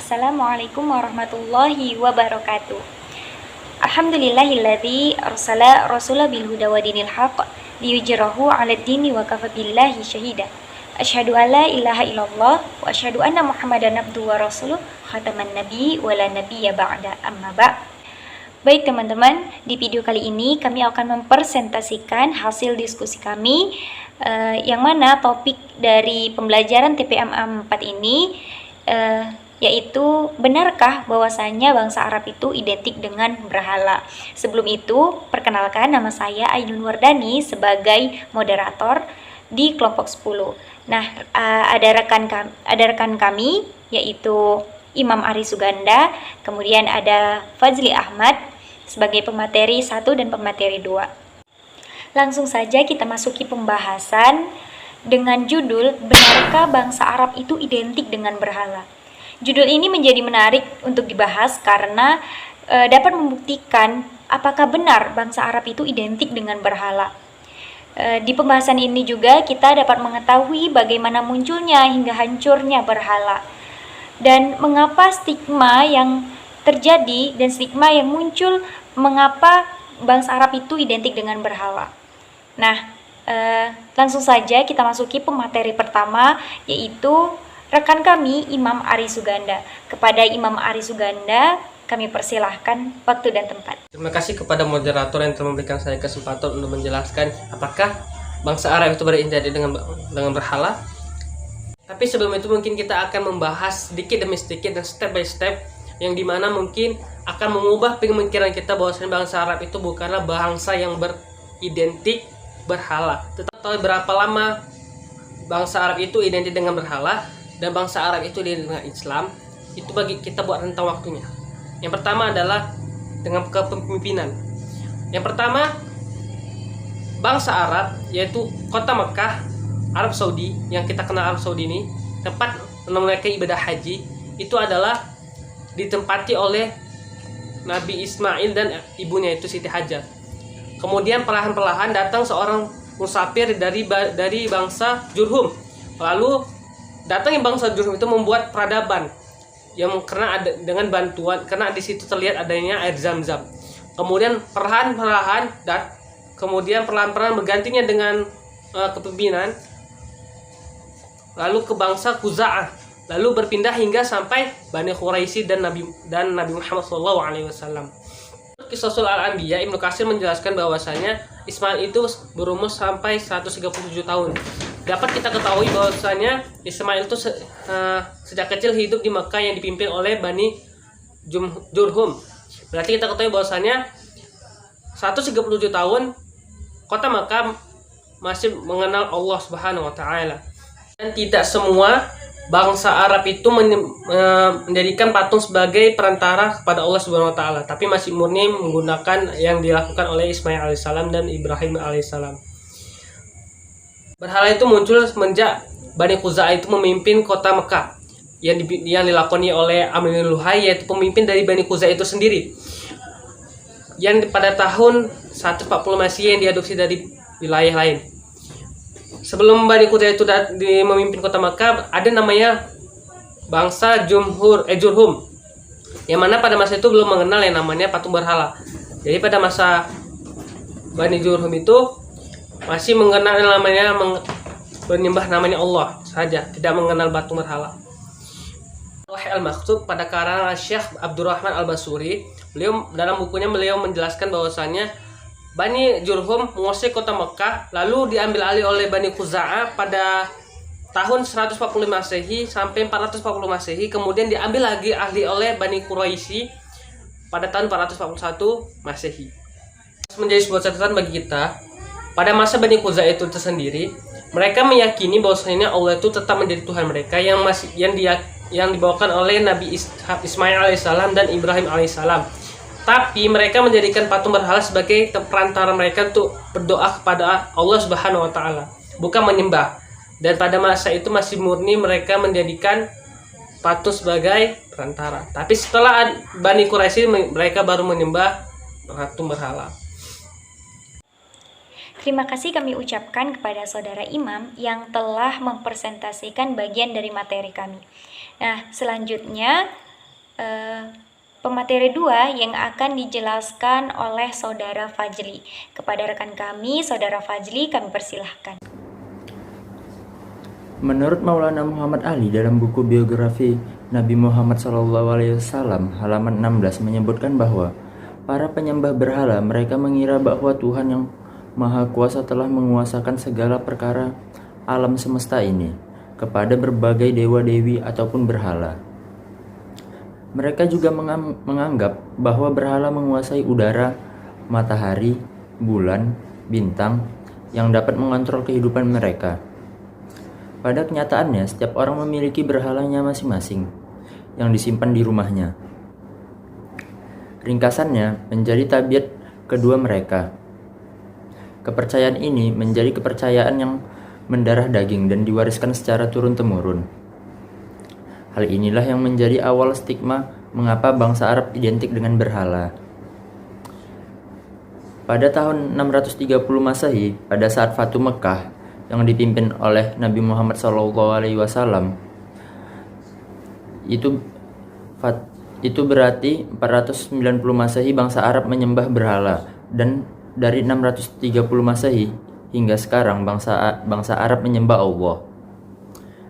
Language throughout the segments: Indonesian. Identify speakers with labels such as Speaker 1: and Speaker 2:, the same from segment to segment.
Speaker 1: Assalamualaikum warahmatullahi wabarakatuh. Alhamdulillahilladzi arsala rasula bil huda wa dinil haqq liyujrahu 'alad dini wa kafa billahi syahida. Asyhadu an la ilaha illallah wa asyhadu anna Muhammadan abduhu wa rasuluh khataman nabi wa la nabiyya ba'da, amma ba'. Baik teman-teman, di video kali ini kami akan mempresentasikan hasil diskusi kami yang mana topik dari pembelajaran TPM 4 ini yaitu benarkah bahwasanya bangsa Arab itu identik dengan berhala. Sebelum itu, perkenalkan, nama saya Ainun Wardani sebagai moderator di kelompok 10. Nah, ada rekan kami yaitu Imam Ari Suganda, kemudian ada Fazli Ahmad sebagai pemateri 1 dan pemateri 2. Langsung saja kita masuki pembahasan dengan judul benarkah bangsa Arab itu identik dengan berhala. Judul ini menjadi menarik untuk dibahas karena dapat membuktikan apakah benar bangsa Arab itu identik dengan berhala. Di pembahasan ini juga kita dapat mengetahui bagaimana munculnya hingga hancurnya berhala dan mengapa stigma yang terjadi dan stigma yang muncul mengapa bangsa Arab itu identik dengan berhala. Nah, langsung saja kita masuki pemateri pertama, yaitu rekan kami Imam Ari Suganda. Kepada Imam Ari Suganda kami persilahkan waktu dan tempat.
Speaker 2: Terima kasih kepada moderator yang telah memberikan saya kesempatan untuk menjelaskan apakah bangsa Arab itu beridentitas dengan berhala. Tapi sebelum itu mungkin kita akan membahas sedikit demi sedikit dan step by step yang dimana mungkin akan mengubah pemikiran kita bahwasanya bangsa Arab itu bukanlah bangsa yang beridentik berhala. Tetapi berapa lama bangsa Arab itu identik dengan berhala dan bangsa Arab itu dengan Islam, itu bagi kita buat rentang waktunya. Yang pertama adalah dengan kepemimpinan. Yang pertama, bangsa Arab yaitu kota Mekah, Arab Saudi, yang kita kenal Arab Saudi ini, tempat mereka ibadah haji, itu adalah ditempati oleh Nabi Ismail dan ibunya itu Siti Hajar. Kemudian perlahan-perlahan datang seorang musafir dari bangsa Jurhum. Lalu datangnya bangsa Jurhum itu membuat peradaban yang karena ada dengan bantuan, karena di situ terlihat adanya air Zam-Zam. Kemudian perlahan-perlahan bergantinya dengan kepemimpinan lalu ke bangsa Khuza'ah, lalu berpindah hingga sampai Bani Quraisy dan Nabi Muhammad SAW. Kisah Al-Anbiya, Ibnu Katsir menjelaskan bahwasanya Ismail itu berumur sampai 137 tahun. Dapat kita ketahui bahwasanya Ismail itu sejak kecil hidup di Mekah yang dipimpin oleh Bani Jurhum. Berarti kita ketahui bahwasanya 137 tahun kota Mekah masih mengenal Allah Subhanahu wa taala. Dan tidak semua bangsa Arab itu menjadikan patung sebagai perantara kepada Allah Subhanahu wa taala, tapi masih murni menggunakan yang dilakukan oleh Ismail alaihissalam dan Ibrahim alaihissalam. Berhala itu muncul semenjak Bani Khuza'ah itu memimpin kota Mekah yang dilakoni oleh Amirul Luhai, yaitu pemimpin dari Bani Khuza'ah itu sendiri, yang pada tahun 140 Masehi yang diadopsi dari wilayah lain. Sebelum Bani Khuza'ah itu memimpin kota Mekah, ada namanya bangsa Jurhum, yang mana pada masa itu belum mengenal yang namanya patung berhala. Jadi pada masa Bani Jurhum itu masih mengenal namanya menyembah namanya Allah saja, tidak mengenal patung berhala. Al-Maktub pada karangan Syekh Abdurrahman Al-Basuri, dalam bukunya beliau menjelaskan bahwasanya Bani Jurhum menguasai kota Mekah, lalu diambil alih oleh Bani Khuza'ah pada tahun 140 Masehi sampai 440 Masehi, kemudian diambil lagi alih oleh Bani Quraisy pada tahun 441 Masehi. Menjadi sebuah catatan bagi kita, pada masa Bani Khuza'ah itu tersendiri, mereka meyakini bahwasanya Allah itu tetap menjadi Tuhan mereka yang dibawakan oleh Nabi Ismail alaihissalam dan Ibrahim alaihissalam. Tapi mereka menjadikan patung berhala sebagai perantara mereka untuk berdoa kepada Allah Subhanahu wa taala, bukan menyembah. Dan pada masa itu masih murni mereka menjadikan patung sebagai perantara. Tapi setelah Bani Quraisy, mereka baru menyembah patung berhala.
Speaker 1: Terima kasih kami ucapkan kepada saudara Imam yang telah mempresentasikan bagian dari materi kami. Nah, selanjutnya pemateri 2 yang akan dijelaskan oleh Saudara Fajli. Kepada rekan kami, Saudara Fajli, kami persilahkan.
Speaker 3: Menurut Maulana Muhammad Ali dalam buku biografi Nabi Muhammad SAW halaman 16 menyebutkan bahwa para penyembah berhala mereka mengira bahwa Tuhan yang Maha Kuasa telah menguasakan segala perkara alam semesta ini kepada berbagai dewa-dewi ataupun berhala. Mereka juga menganggap bahwa berhala menguasai udara, matahari, bulan, bintang yang dapat mengontrol kehidupan mereka. Pada kenyataannya, setiap orang memiliki berhalanya masing-masing yang disimpan di rumahnya. Ringkasannya menjadi tabiat kedua mereka. Kepercayaan ini menjadi kepercayaan yang mendarah daging dan diwariskan secara turun-temurun. Hal inilah yang menjadi awal stigma mengapa bangsa Arab identik dengan berhala. Pada tahun 630 Masehi, pada saat Fatu Mekah yang dipimpin oleh Nabi Muhammad SAW, itu berarti 490 Masehi bangsa Arab menyembah berhala, dan dari 630 Masehi hingga sekarang bangsa Arab menyembah Allah.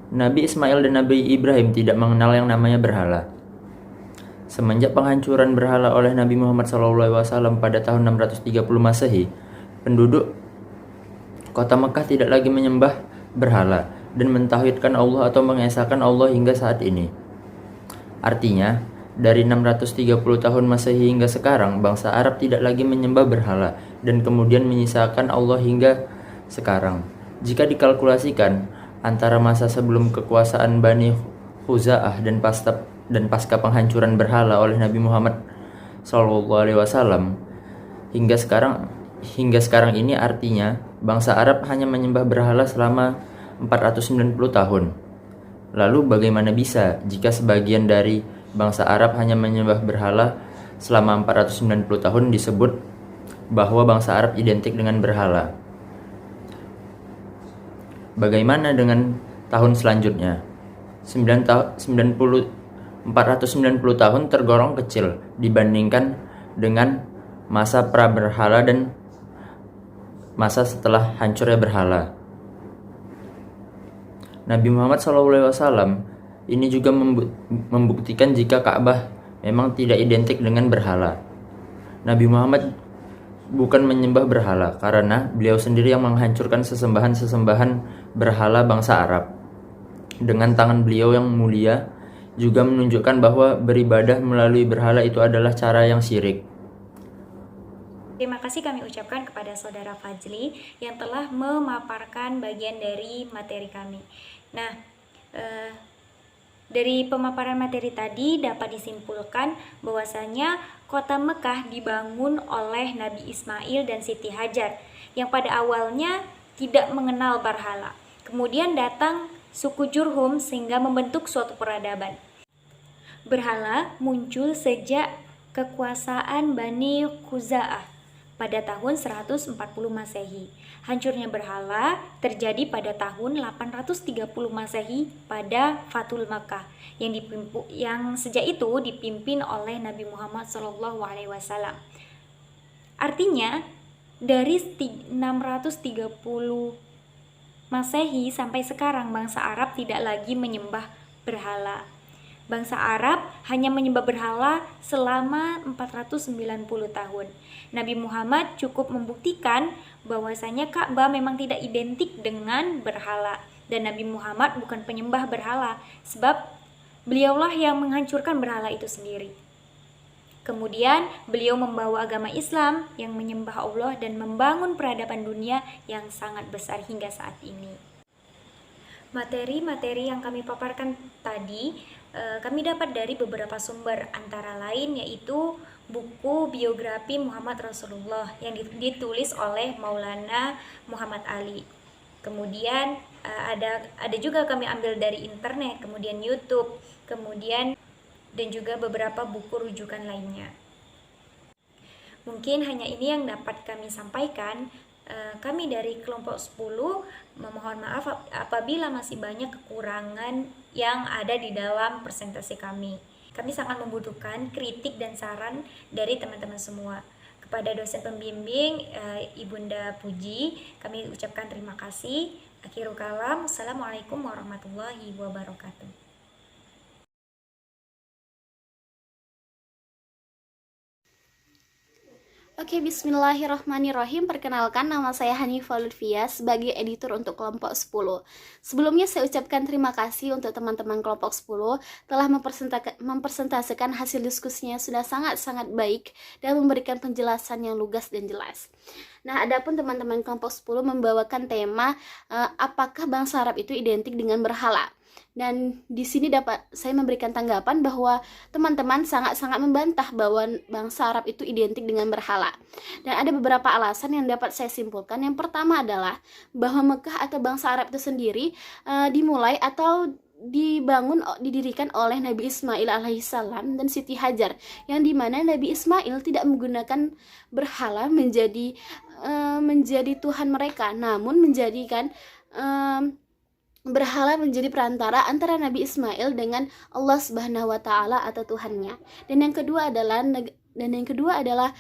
Speaker 3: Nabi Ismail dan Nabi Ibrahim tidak mengenal yang namanya berhala. Semenjak penghancuran berhala oleh Nabi Muhammad SAW pada tahun 630 Masehi, penduduk kota Mekah tidak lagi menyembah berhala dan mentauhidkan Allah atau mengesahkan Allah hingga saat ini. Artinya, dari 630 tahun Masehi hingga sekarang, bangsa Arab tidak lagi menyembah berhala dan kemudian menyisakan Allah hingga sekarang. Jika dikalkulasikan antara masa sebelum kekuasaan Bani Khuza'ah dan pasca penghancuran berhala oleh Nabi Muhammad SAW hingga sekarang ini, artinya bangsa Arab hanya menyembah berhala selama 490 tahun. Lalu bagaimana bisa jika sebagian dari bangsa Arab hanya menyembah berhala selama 490 tahun disebut bahwa bangsa Arab identik dengan berhala? Bagaimana dengan tahun selanjutnya? 490 tahun tergolong kecil dibandingkan dengan masa pra-berhala dan masa setelah hancurnya berhala. Nabi Muhammad SAW ini juga membuktikan jika Ka'bah memang tidak identik dengan berhala. Nabi Muhammad bukan menyembah berhala karena beliau sendiri yang menghancurkan sesembahan-sesembahan berhala bangsa Arab. Dengan tangan beliau yang mulia juga menunjukkan bahwa beribadah melalui berhala itu adalah cara yang syirik.
Speaker 1: Terima kasih kami ucapkan kepada Saudara Fajli yang telah memaparkan bagian dari materi kami. Nah, dari pemaparan materi tadi dapat disimpulkan bahwasanya kota Mekah dibangun oleh Nabi Ismail dan Siti Hajar yang pada awalnya tidak mengenal berhala. Kemudian datang suku Jurhum sehingga membentuk suatu peradaban. Berhala muncul sejak kekuasaan Bani Khuza'ah pada tahun 140 Masehi. Hancurnya berhala terjadi pada tahun 830 Masehi pada Fatul Makkah yang sejak itu dipimpin oleh Nabi Muhammad SAW. Artinya dari 630 Masehi sampai sekarang bangsa Arab tidak lagi menyembah berhala. Bangsa Arab hanya menyembah berhala selama 490 tahun. Nabi Muhammad cukup membuktikan bahwasanya Ka'bah memang tidak identik dengan berhala. Dan Nabi Muhammad bukan penyembah berhala, sebab beliaulah yang menghancurkan berhala itu sendiri. Kemudian beliau membawa agama Islam yang menyembah Allah dan membangun peradaban dunia yang sangat besar hingga saat ini. Materi-materi yang kami paparkan tadi kami dapat dari beberapa sumber, antara lain yaitu buku biografi Muhammad Rasulullah yang ditulis oleh Maulana Muhammad Ali. Kemudian ada juga kami ambil dari internet, kemudian YouTube, kemudian dan juga beberapa buku rujukan lainnya. Mungkin hanya ini yang dapat kami sampaikan. Kami dari kelompok 10 memohon maaf apabila masih banyak kekurangan yang ada di dalam presentasi kami. Kami sangat membutuhkan kritik dan saran dari teman-teman semua. Kepada dosen pembimbing Ibunda Puji, kami ucapkan terima kasih. Akhirul kalam, Assalamualaikum warahmatullahi wabarakatuh.
Speaker 4: Oke, bismillahirrahmanirrahim. Perkenalkan, nama saya Hanifah Lutfia sebagai editor untuk kelompok 10. Sebelumnya saya ucapkan terima kasih untuk teman-teman kelompok 10 telah mempresentasikan hasil diskusinya sudah sangat-sangat baik dan memberikan penjelasan yang lugas dan jelas. Nah, adapun teman-teman kelompok 10 membawakan tema apakah bangsa Arab itu identik dengan berhala. Dan di sini dapat saya memberikan tanggapan bahwa teman-teman sangat-sangat membantah bahwa bangsa Arab itu identik dengan berhala. Dan ada beberapa alasan yang dapat saya simpulkan. Yang pertama adalah bahwa Mekah atau bangsa Arab itu sendiri dimulai atau didirikan oleh Nabi Ismail alaihissalam dan Siti Hajar, yang dimana Nabi Ismail tidak menggunakan berhala menjadi Tuhan mereka, namun menjadikan berhala menjadi perantara antara Nabi Ismail dengan Allah Subhanahu wa taala atau Tuhannya. Dan yang kedua adalah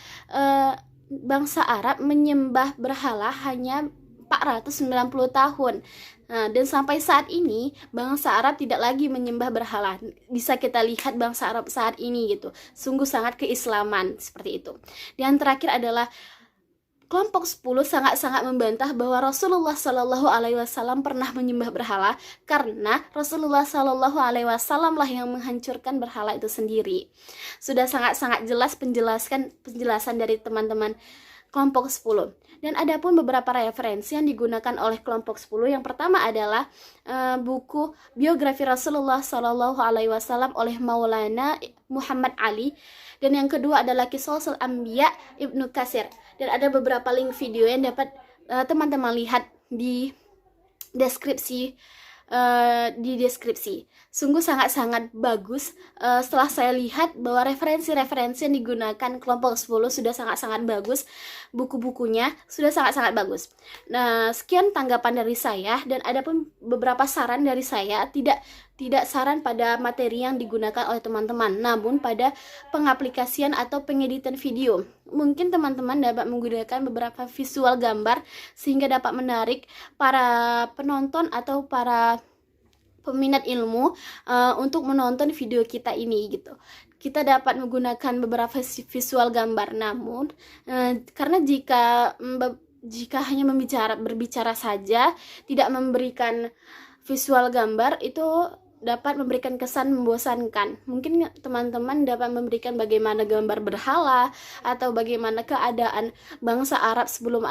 Speaker 4: bangsa Arab menyembah berhala hanya 490 tahun. Nah, dan sampai saat ini bangsa Arab tidak lagi menyembah berhala. Bisa kita lihat bangsa Arab saat ini gitu. Sungguh sangat keislaman seperti itu. Dan terakhir adalah kelompok 10 sangat-sangat membantah bahwa Rasulullah Shallallahu Alaihi Wasallam pernah menyembah berhala, karena Rasulullah Shallallahu Alaihi Wasallam lah yang menghancurkan berhala itu sendiri. Sudah sangat-sangat jelas penjelasan dari teman-teman kelompok 10. Dan ada pun beberapa referensi yang digunakan oleh kelompok 10. Yang pertama adalah buku biografi Rasulullah Shallallahu Alaihi Wasallam oleh Maulana Muhammad Ali. Dan yang kedua adalah Qisasul Anbiya Ibnu Katsir. Dan ada beberapa link video yang dapat teman-teman lihat di deskripsi. Sungguh sangat-sangat bagus. Setelah saya lihat bahwa referensi-referensi yang digunakan kelompok 10 sudah sangat-sangat bagus, buku-bukunya sudah sangat-sangat bagus. Nah, sekian tanggapan dari saya, dan ada pun beberapa saran dari saya, tidak saran pada materi yang digunakan oleh teman-teman, namun pada pengaplikasian atau pengeditan video. Mungkin teman-teman dapat menggunakan beberapa visual gambar sehingga dapat menarik para penonton atau para peminat ilmu untuk menonton video kita ini gitu. Kita dapat menggunakan beberapa visual gambar, namun karena jika hanya berbicara saja, tidak memberikan visual gambar, itu dapat memberikan kesan membosankan. Mungkin teman-teman dapat memberikan bagaimana gambar berhala atau bagaimana keadaan bangsa Arab sebelum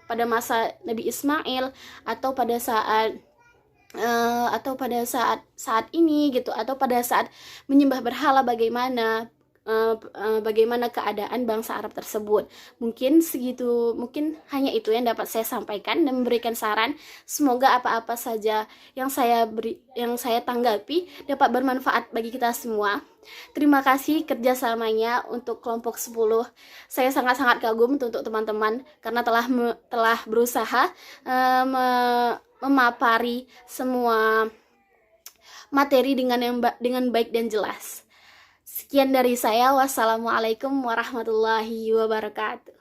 Speaker 4: pada masa Nabi Ismail, atau pada saat ini gitu, atau pada saat menyembah berhala bagaimana keadaan bangsa Arab tersebut. Mungkin hanya itu yang dapat saya sampaikan dan memberikan saran. Semoga apa-apa saja yang saya tanggapi dapat bermanfaat bagi kita semua. Terima kasih kerjasamanya untuk kelompok 10. Saya sangat-sangat kagum untuk teman-teman karena telah berusaha memapari semua materi dengan baik dan jelas. Sekian dari saya. Wassalamualaikum warahmatullahi wabarakatuh.